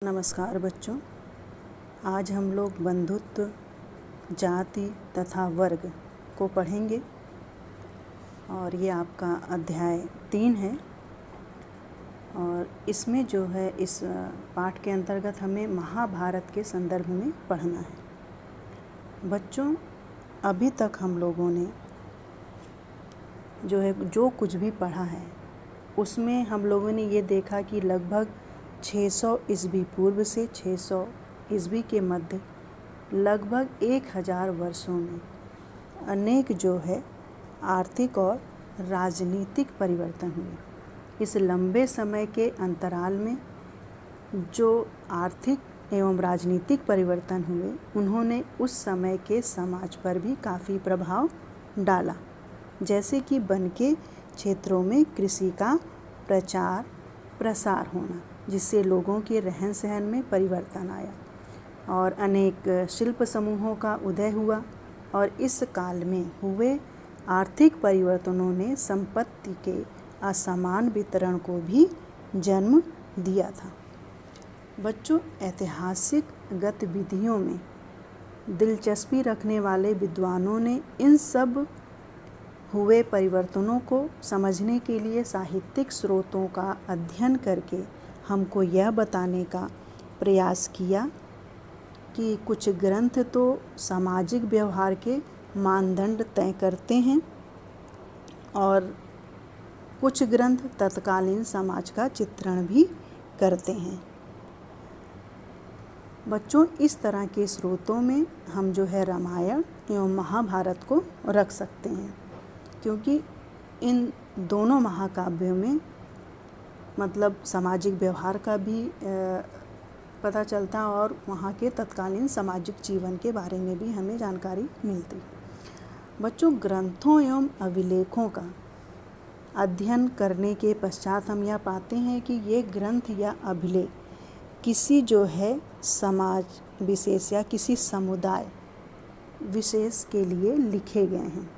नमस्कार बच्चों, आज हम लोग बंधुत्व, जाति तथा वर्ग को पढ़ेंगे और ये आपका अध्याय 3 है। और इसमें जो है इस पाठ के अंतर्गत हमें महाभारत के संदर्भ में पढ़ना है। बच्चों, अभी तक हम लोगों ने जो कुछ भी पढ़ा है उसमें हम लोगों ने ये देखा कि लगभग 600 ईस्वी पूर्व से 600 ईस्वी के मध्य लगभग 1000 वर्षों में अनेक जो है आर्थिक और राजनीतिक परिवर्तन हुए। इस लंबे समय के अंतराल में जो आर्थिक एवं राजनीतिक परिवर्तन हुए उन्होंने उस समय के समाज पर भी काफ़ी प्रभाव डाला, जैसे कि वन के क्षेत्रों में कृषि का प्रचार प्रसार होना, जिससे लोगों के रहन सहन में परिवर्तन आया और अनेक शिल्प समूहों का उदय हुआ। और इस काल में हुए आर्थिक परिवर्तनों ने संपत्ति के असमान वितरण को भी जन्म दिया था। बच्चों, ऐतिहासिक गतिविधियों में दिलचस्पी रखने वाले विद्वानों ने इन सब हुए परिवर्तनों को समझने के लिए साहित्यिक स्रोतों का अध्ययन करके हमको यह बताने का प्रयास किया कि कुछ ग्रंथ तो सामाजिक व्यवहार के मानदंड तय करते हैं और कुछ ग्रंथ तत्कालीन समाज का चित्रण भी करते हैं। बच्चों, इस तरह के स्रोतों में हम जो है रामायण एवं महाभारत को रख सकते हैं, क्योंकि इन दोनों महाकाव्यों में मतलब सामाजिक व्यवहार का भी पता चलता और वहाँ के तत्कालीन सामाजिक जीवन के बारे में भी हमें जानकारी मिलती। बच्चों, ग्रंथों एवं अभिलेखों का अध्ययन करने के पश्चात हम यह पाते हैं कि ये ग्रंथ या अभिलेख किसी जो है समाज विशेष या किसी समुदाय विशेष के लिए लिखे गए हैं।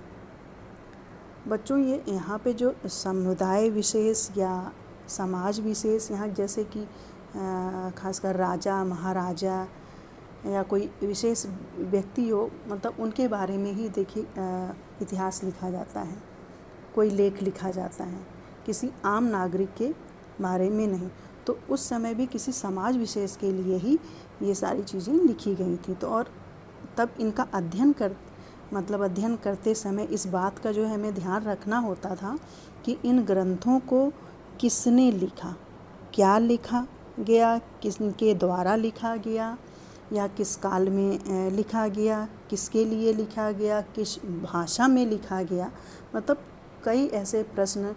बच्चों, ये यहाँ पे जो समुदाय विशेष या समाज विशेष, यहाँ जैसे कि खासकर राजा महाराजा या कोई विशेष व्यक्ति हो, मतलब उनके बारे में ही देखिए इतिहास लिखा जाता है, कोई लेख लिखा जाता है, किसी आम नागरिक के बारे में नहीं। तो उस समय भी किसी समाज विशेष के लिए ही ये सारी चीज़ें लिखी गई थी। तो और तब इनका अध्ययन करते समय इस बात का जो है हमें ध्यान रखना होता था कि इन ग्रंथों को किसने लिखा, क्या लिखा गया, किसके द्वारा लिखा गया या किस काल में लिखा गया, किसके लिए लिखा गया, किस भाषा में लिखा गया। मतलब कई ऐसे प्रश्न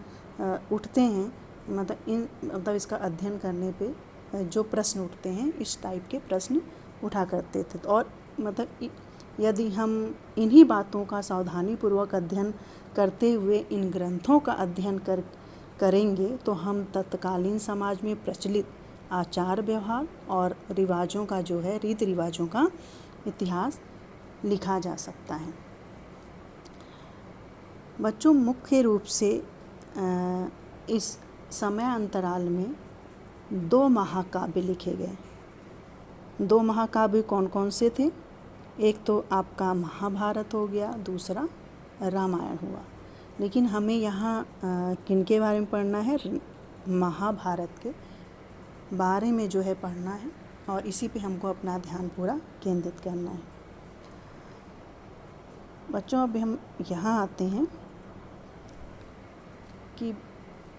उठते हैं, मतलब इसका अध्ययन करने पे जो प्रश्न उठते हैं इस टाइप के प्रश्न उठा करते थे। और मतलब यदि हम इन्हीं बातों का सावधानीपूर्वक अध्ययन करते हुए इन ग्रंथों का अध्ययन करेंगे तो हम तत्कालीन समाज में प्रचलित आचार व्यवहार और रिवाजों का जो है रीति रिवाजों का इतिहास लिखा जा सकता है। बच्चों, मुख्य रूप से इस समय अंतराल में 2 महाकाव्य लिखे गए। 2 महाकाव्य कौन कौन से थे? एक तो आपका महाभारत हो गया, दूसरा रामायण हुआ। लेकिन हमें यहाँ किनके बारे में पढ़ना है? महाभारत के बारे में जो है पढ़ना है और इसी पे हमको अपना ध्यान पूरा केंद्रित करना है। बच्चों, अब हम यहाँ आते हैं कि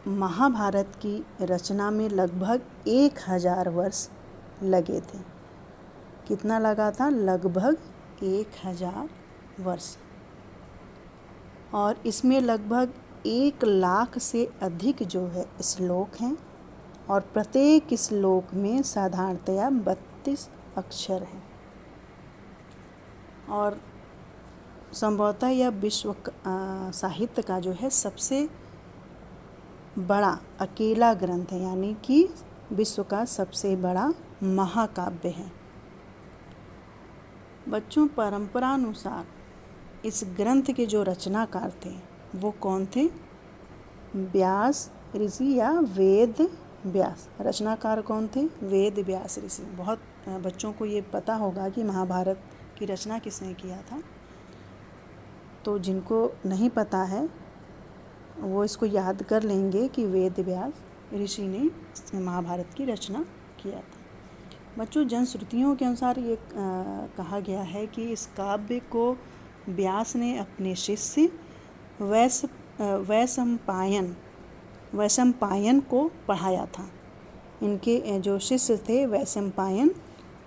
महाभारत की रचना में लगभग 1000 वर्ष लगे थे। कितना लगा था? लगभग 1000 वर्ष। और इसमें लगभग 1 लाख से अधिक जो है श्लोक हैं और प्रत्येक श्लोक में साधारणतया 32 अक्षर हैं। और संभवतः यह विश्व साहित्य का जो है सबसे बड़ा अकेला ग्रंथ है, यानी कि विश्व का सबसे बड़ा महाकाव्य है। बच्चों, परंपरानुसार इस ग्रंथ के जो रचनाकार थे वो कौन थे? व्यास ऋषि या वेद व्यास। रचनाकार कौन थे? वेद व्यास ऋषि। बहुत बच्चों को ये पता होगा कि महाभारत की रचना किसने किया था, तो जिनको नहीं पता है वो इसको याद कर लेंगे कि वेद व्यास ऋषि ने महाभारत की रचना किया था। बच्चों, जनश्रुतियों के अनुसार ये कहा गया है कि इस काव्य को व्यास ने अपने शिष्य वैशंपायन को पढ़ाया था। इनके जो शिष्य थे वैशंपायन,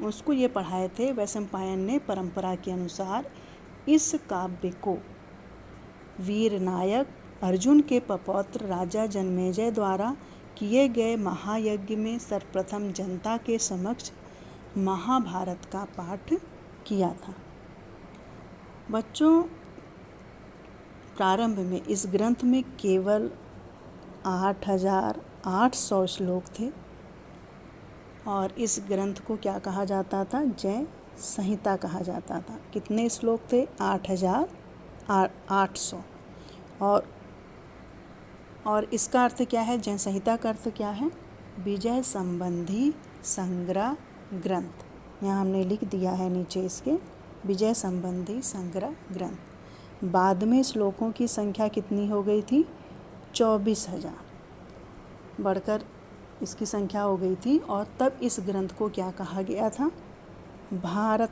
उसको ये पढ़ाए थे। वैशंपायन ने परंपरा के अनुसार इस काव्य को वीर नायक अर्जुन के पपौत्र राजा जन्मेजय द्वारा किए गए महायज्ञ में सर्वप्रथम जनता के समक्ष महाभारत का पाठ किया था। बच्चों, प्रारंभ में इस ग्रंथ में केवल 8,800 श्लोक थे और इस ग्रंथ को क्या कहा जाता था? जय संहिता कहा जाता था। कितने श्लोक थे? 8,800। और इसका अर्थ क्या है? जय संहिता का अर्थ क्या है? विजय संबंधी संग्रह ग्रंथ। यहाँ हमने लिख दिया है नीचे इसके, विजय संबंधी संग्रह ग्रंथ। बाद में श्लोकों की संख्या कितनी हो गई थी? 24,000 बढ़कर इसकी संख्या हो गई थी। और तब इस ग्रंथ को क्या कहा गया था? भारत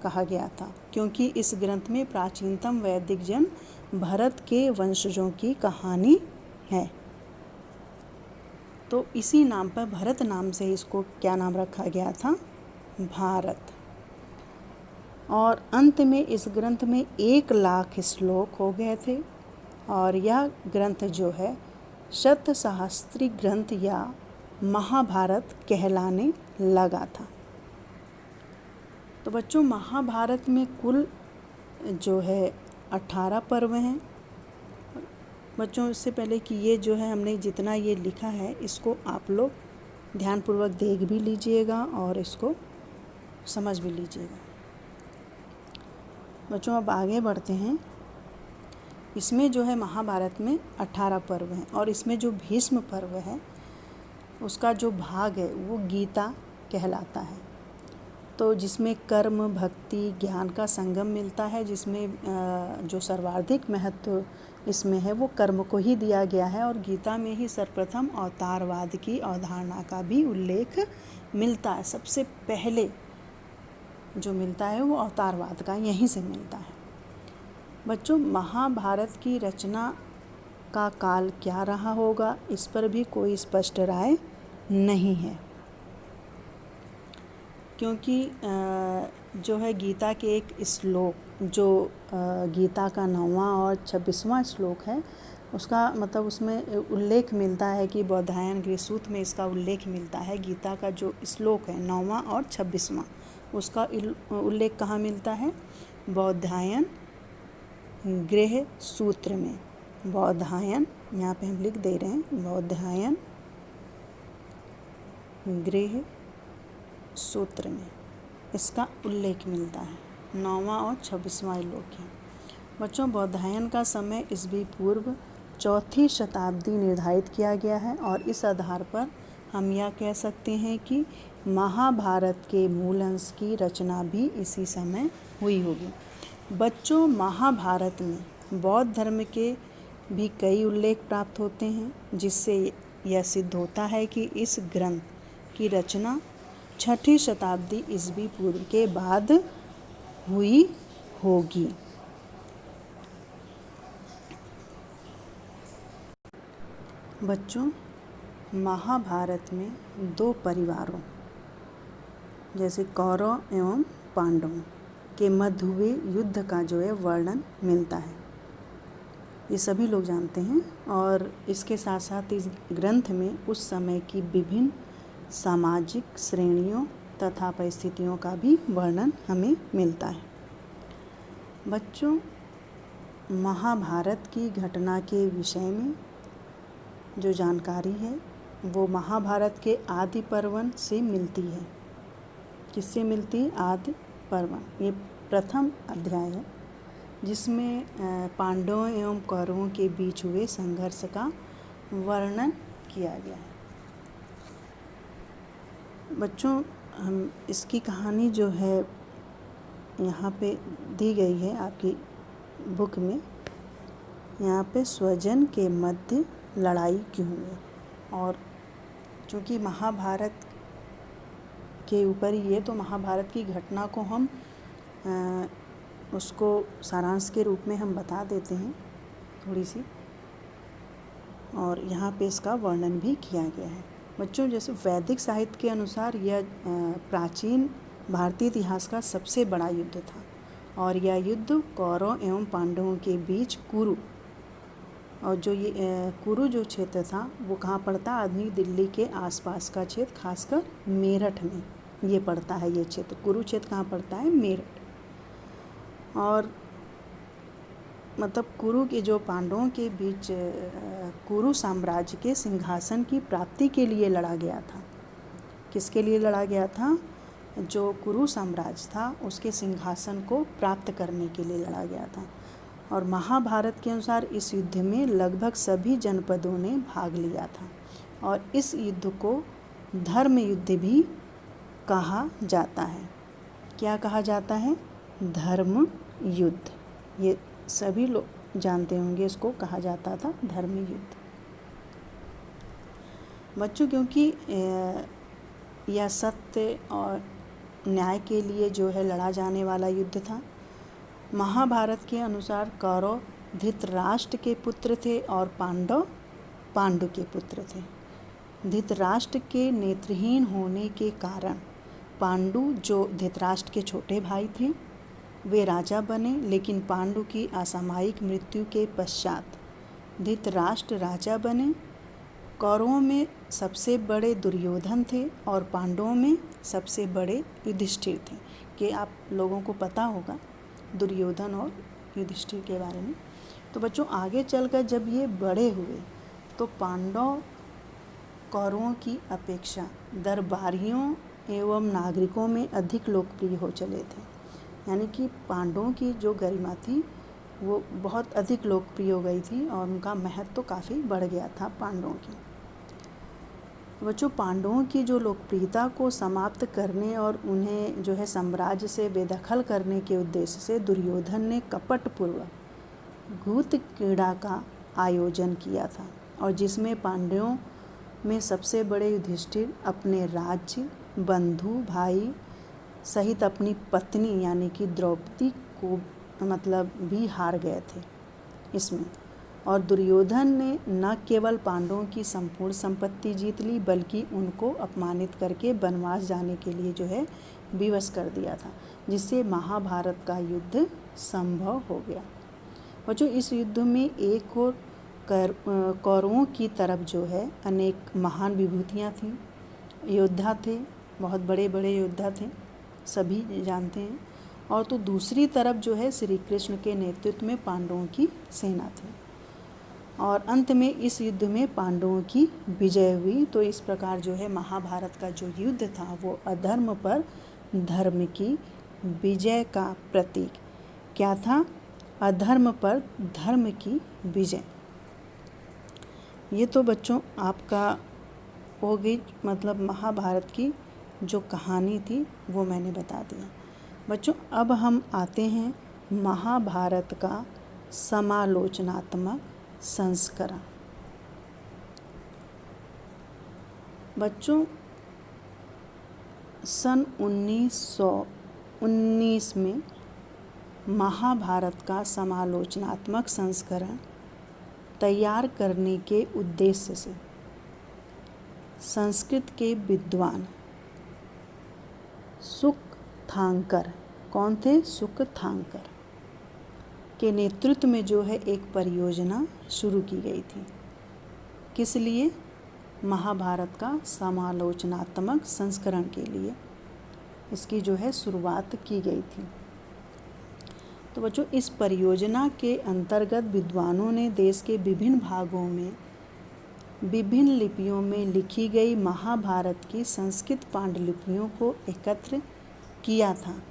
कहा गया था, क्योंकि इस ग्रंथ में प्राचीनतम वैदिक जन भरत के वंशजों की कहानी है। तो इसी नाम पर, भरत नाम से इसको क्या नाम रखा गया था? भारत। और अंत में इस ग्रंथ में 1,00,000 श्लोक हो गए थे और यह ग्रंथ जो है शतसहस्त्री ग्रंथ या महाभारत कहलाने लगा था। तो बच्चों, महाभारत में कुल जो है 18 पर्व हैं। बच्चों, इससे पहले कि ये जो है हमने जितना ये लिखा है इसको आप लोग ध्यानपूर्वक देख भी लीजिएगा और इसको समझ भी लीजिएगा। बच्चों, अब आगे बढ़ते हैं। इसमें जो है महाभारत में 18 पर्व हैं और इसमें जो भीष्म पर्व है उसका जो भाग है वो गीता कहलाता है। तो जिसमें कर्म, भक्ति, ज्ञान का संगम मिलता है, जिसमें जो सर्वाधिक महत्व इसमें है वो कर्म को ही दिया गया है। और गीता में ही सर्वप्रथम अवतारवाद की अवधारणा का भी उल्लेख मिलता है। सबसे पहले जो मिलता है वो अवतारवाद का यहीं से मिलता है। बच्चों, महाभारत की रचना का काल क्या रहा होगा, इस पर भी कोई स्पष्ट राय नहीं है, क्योंकि जो है गीता के एक श्लोक, जो गीता का 9वां और 26वां श्लोक है, उसका मतलब उसमें उल्लेख मिलता है कि बौधायन गृहसूत्र में इसका उल्लेख मिलता है। गीता का जो श्लोक है 9वां और 26वां, उसका उल्लेख कहाँ मिलता है? बौधायन गृह सूत्र में। बौधायन, यहाँ पे हम लिख दे रहे हैं, बौधायन गृह सूत्र में इसका उल्लेख मिलता है। 9वां और 26वां श्लोक है। बच्चों, बौधायन का समय ईस्वी पूर्व 4वीं शताब्दी निर्धारित किया गया है और इस आधार पर हम यह कह सकते हैं कि महाभारत के मूल अंश की रचना भी इसी समय हुई होगी। बच्चों, महाभारत में बौद्ध धर्म के भी कई उल्लेख प्राप्त होते हैं, जिससे यह सिद्ध होता है कि इस ग्रंथ की रचना 6वीं शताब्दी ईस्वी पूर्व के बाद हुई होगी। बच्चों, महाभारत में 2 परिवारों जैसे कौरव एवं पांडवों के मध्य हुए युद्ध का जो है वर्णन मिलता है। ये सभी लोग जानते हैं। और इसके साथ साथ इस ग्रंथ में उस समय की विभिन्न सामाजिक श्रेणियों तथा परिस्थितियों का भी वर्णन हमें मिलता है। बच्चों, महाभारत की घटना के विषय में जो जानकारी है वो महाभारत के आदि पर्वन से मिलती है। किससे मिलती है? आदि पर्वन। ये प्रथम अध्याय है जिसमें पांडवों एवं कौरवों के बीच हुए संघर्ष का वर्णन किया गया है। बच्चों, हम इसकी कहानी जो है यहाँ पे दी गई है आपकी बुक में। यहाँ पे स्वजन के मध्य लड़ाई क्यों हुई, और चूँकि महाभारत के ऊपर ही है तो महाभारत की घटना को हम उसको सारांश के रूप में हम बता देते हैं थोड़ी सी, और यहाँ पे इसका वर्णन भी किया गया है। बच्चों, जैसे वैदिक साहित्य के अनुसार यह प्राचीन भारतीय इतिहास का सबसे बड़ा युद्ध था, और यह युद्ध कौरव एवं पांडवों के बीच कुरु, और जो ये कुरु जो क्षेत्र था वो कहाँ पड़ता है? आधुनिक दिल्ली के आसपास का क्षेत्र, खासकर मेरठ में ये पड़ता है। ये क्षेत्र कुरु क्षेत्र कहाँ पड़ता है? मेरठ। और मतलब कुरु के जो पांडवों के बीच कुरु साम्राज्य के सिंहासन की प्राप्ति के लिए लड़ा गया था। किसके लिए लड़ा गया था? जो कुरु साम्राज्य था उसके सिंहासन को प्राप्त करने के लिए लड़ा गया था। और महाभारत के अनुसार इस युद्ध में लगभग सभी जनपदों ने भाग लिया था, और इस युद्ध को धर्म युद्ध भी कहा जाता है। क्या कहा जाता है? धर्म युद्ध। ये सभी लोग जानते होंगे, इसको कहा जाता था धर्म युद्ध। बच्चों, क्योंकि यह सत्य और न्याय के लिए जो है लड़ा जाने वाला युद्ध था। महाभारत के अनुसार कौरव धृतराष्ट्र के पुत्र थे और पांडव पांडु के पुत्र थे। धृतराष्ट्र के नेत्रहीन होने के कारण पांडु, जो धृतराष्ट्र के छोटे भाई थे, वे राजा बने, लेकिन पांडु की असामयिक मृत्यु के पश्चात धृतराष्ट्र राजा बने। कौरवों में सबसे बड़े दुर्योधन थे और पांडवों में सबसे बड़े युधिष्ठिर थे। कि आप लोगों को पता होगा दुर्योधन और युधिष्ठिर के बारे में। तो बच्चों, आगे चलकर जब ये बड़े हुए तो पांडव कौरवों की अपेक्षा दरबारियों एवं नागरिकों में अधिक लोकप्रिय हो चले थे। यानी कि पांडवों की जो गरिमा थी वो बहुत अधिक लोकप्रिय हो गई थी, और उनका महत्व तो काफ़ी बढ़ गया था पांडवों की। बच्चों, पांडवों की जो लोकप्रियता को समाप्त करने और उन्हें जो है साम्राज्य से बेदखल करने के उद्देश्य से दुर्योधन ने कपटपूर्वक घूत क्रीड़ा का आयोजन किया था, और जिसमें पांडवों में सबसे बड़े युधिष्ठिर अपने राज्य, बंधु, भाई सहित अपनी पत्नी यानी कि द्रौपदी को मतलब भी हार गए थे इसमें। और दुर्योधन ने न केवल पांडवों की संपूर्ण संपत्ति जीत ली, बल्कि उनको अपमानित करके वनवास जाने के लिए जो है विवश कर दिया था, जिससे महाभारत का युद्ध संभव हो गया। बच्चों, इस युद्ध में एक और कौरवों की तरफ जो है अनेक महान विभूतियाँ थीं, योद्धा थे, बहुत बड़े बड़े योद्धा थे, सभी जानते हैं। और तो दूसरी तरफ जो है श्री कृष्ण के नेतृत्व में पांडवों की सेना थी, और अंत में इस युद्ध में पांडवों की विजय हुई। तो इस प्रकार जो है महाभारत का जो युद्ध था वो अधर्म पर धर्म की विजय का प्रतीक क्या था? अधर्म पर धर्म की विजय। ये तो बच्चों आपका हो गई, मतलब महाभारत की जो कहानी थी वो मैंने बता दिया। बच्चों, अब हम आते हैं महाभारत का समालोचनात्मक संस्करण। बच्चों, सन 1919 में महाभारत का समालोचनात्मक संस्करण तैयार करने के उद्देश्य से संस्कृत के विद्वान सुकथांकर, कौन थे? सुकथांकर के नेतृत्व में जो है एक परियोजना शुरू की गई थी। किस लिए? महाभारत का समालोचनात्मक संस्करण के लिए इसकी जो है शुरुआत की गई थी। तो बच्चों, इस परियोजना के अंतर्गत विद्वानों ने देश के विभिन्न भागों में विभिन्न लिपियों में लिखी गई महाभारत की संस्कृत पांडुलिपियों को एकत्र किया था,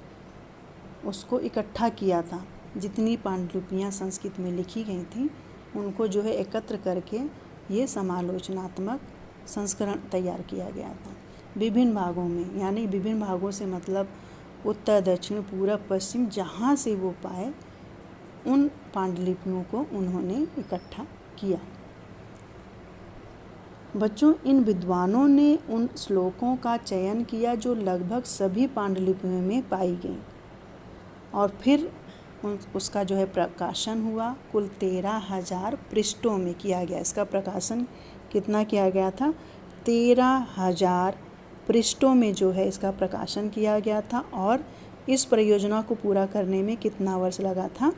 उसको इकट्ठा किया था। जितनी पांडुलिपियाँ संस्कृत में लिखी गई थी उनको जो है एकत्र करके ये समालोचनात्मक संस्करण तैयार किया गया था। विभिन्न भागों में, यानी विभिन्न भागों से मतलब उत्तर, दक्षिण, पूरब, पश्चिम, जहाँ से वो पाए उन पांडुलिपियों को उन्होंने इकट्ठा किया। बच्चों, इन विद्वानों ने उन श्लोकों का चयन किया जो लगभग सभी पांडुलिपियों में पाई गई, और फिर उसका जो है प्रकाशन हुआ। कुल 13,000 पृष्ठों में किया गया। इसका प्रकाशन कितना किया गया था? 13,000 पृष्ठों में जो है इसका प्रकाशन किया गया था। और इस परियोजना को पूरा करने में कितना वर्ष लगा था?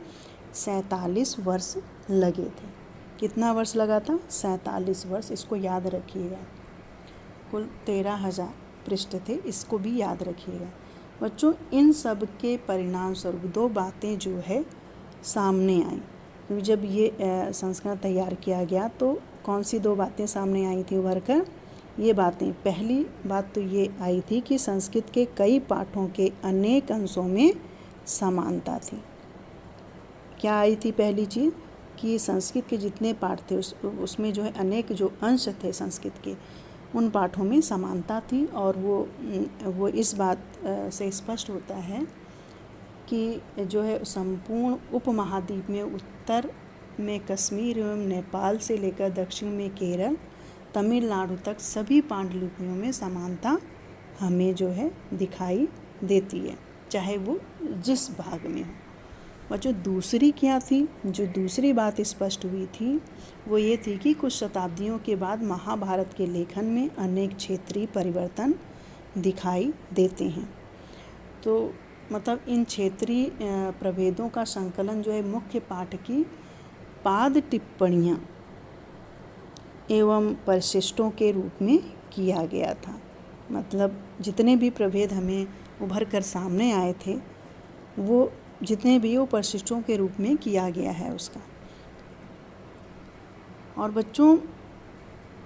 47 वर्ष लगे थे। कितना वर्ष लगा था? 47 वर्ष। इसको याद रखिएगा। कुल 13,000 पृष्ठ थे, इसको भी याद रखिएगा। बच्चों, इन सब के परिणाम स्वरूप 2 बातें जो है सामने आई। क्योंकि जब ये संस्करण तैयार किया गया तो कौन सी 2 बातें सामने आई थी उभर कर? ये बातें, पहली बात तो ये आई थी कि संस्कृत के कई पाठों के अनेक अंशों में समानता थी। क्या आई थी पहली चीज़? कि संस्कृत के जितने पाठ थे उसमें जो है अनेक जो अंश थे संस्कृत के, उन पाठों में समानता थी। और वो इस बात से स्पष्ट होता है कि जो है संपूर्ण उपमहाद्वीप में उत्तर में कश्मीर एवं नेपाल से लेकर दक्षिण में केरल, तमिलनाडु तक सभी पांडुलिपियों में समानता हमें जो है दिखाई देती है, चाहे वो जिस भाग में हो। और जो दूसरी क्या थी? जो दूसरी बात स्पष्ट हुई थी वो ये थी कि कुछ शताब्दियों के बाद महाभारत के लेखन में अनेक क्षेत्रीय परिवर्तन दिखाई देते हैं। तो मतलब इन क्षेत्रीय प्रभेदों का संकलन जो है मुख्य पाठ की पाद टिप्पणियाँ एवं परिशिष्टों के रूप में किया गया था। मतलब जितने भी प्रभेद हमें उभर कर सामने आए थे वो जितने भी वो परिशिष्टों के रूप में किया गया है उसका। और बच्चों,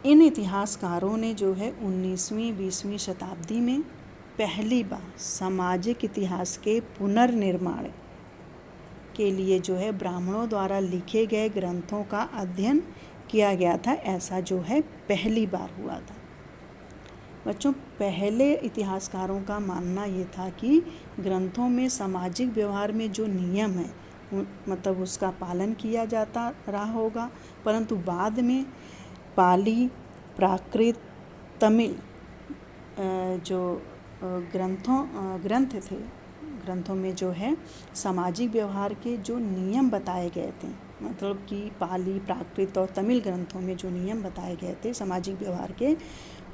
इन इतिहासकारों ने जो है 19वीं 20वीं शताब्दी में पहली बार सामाजिक इतिहास के पुनर्निर्माण के लिए जो है ब्राह्मणों द्वारा लिखे गए ग्रंथों का अध्ययन किया गया था। ऐसा जो है पहली बार हुआ था। बच्चों, पहले इतिहासकारों का मानना ये था कि ग्रंथों में सामाजिक व्यवहार में जो नियम है मतलब उसका पालन किया जाता रहा होगा, परंतु बाद में पाली, प्राकृत, तमिल जो ग्रंथ थे, ग्रंथों में जो है सामाजिक व्यवहार के जो नियम बताए गए थे, मतलब कि पाली, प्राकृत और तमिल ग्रंथों में जो नियम बताए गए थे सामाजिक व्यवहार के,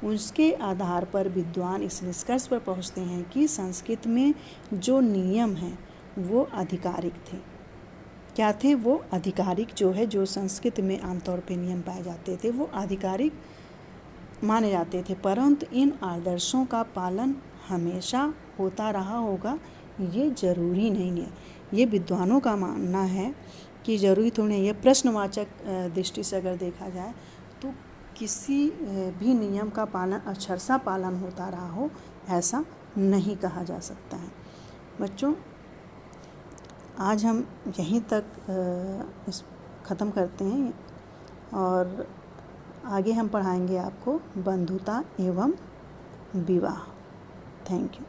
उसके आधार पर विद्वान इस निष्कर्ष पर पहुंचते हैं कि संस्कृत में जो नियम हैं वो आधिकारिक थे। क्या थे? वो आधिकारिक जो है, जो संस्कृत में आमतौर पे नियम पाए जाते थे वो आधिकारिक माने जाते थे, परंतु इन आदर्शों का पालन हमेशा होता रहा होगा ये ज़रूरी नहीं है। ये विद्वानों का मानना है कि ज़रूरी थोड़ी नहीं है। प्रश्नवाचक दृष्टि से अगर देखा जाए तो किसी भी नियम का पालन अक्षरशः पालन होता रहा हो ऐसा नहीं कहा जा सकता है। बच्चों, आज हम यहीं तक इस ख़त्म करते हैं और आगे हम पढ़ाएंगे आपको बंधुता एवं विवाह। Thank you.